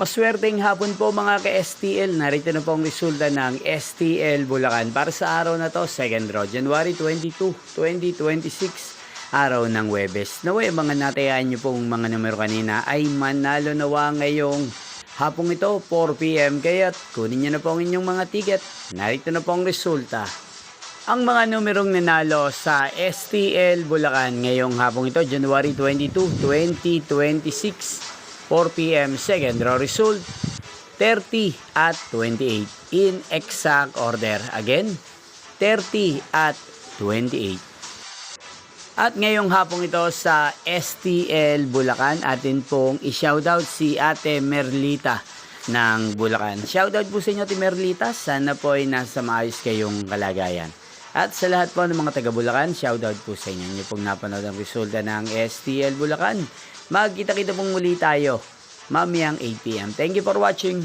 Maswerteng hapon po mga ka-STL. Narito na po ang resulta ng STL Bulacan para sa araw na to, 2nd row, January 22, 2026, araw ng Huwebes. Naway, mga natayaan nyo pong mga numero kanina ay manalo nawa ngayong hapong ito, 4 PM. Kaya't kunin nyo na po ang inyong mga ticket. Narito na po ang resulta. Ang mga numerong nanalo sa STL Bulacan ngayong hapong ito, January 22, 2026, 4 PM, 2nd row result, 30 at 28 in exact order. Again, 30 at 28. At ngayong hapong ito sa STL Bulacan, atin pong i-shoutout si Ate Merlita ng Bulacan. Shoutout po sa inyo, Ate Merlita. Sana po ay nasa maayos kayong kalagayan. At sa lahat po ng mga taga Bulacan, shoutout po sa inyo. Inyo pong napanood ang resulta ng STL Bulacan. Magkita-kita pong muli tayo mamayang 8 PM. Thank you for watching.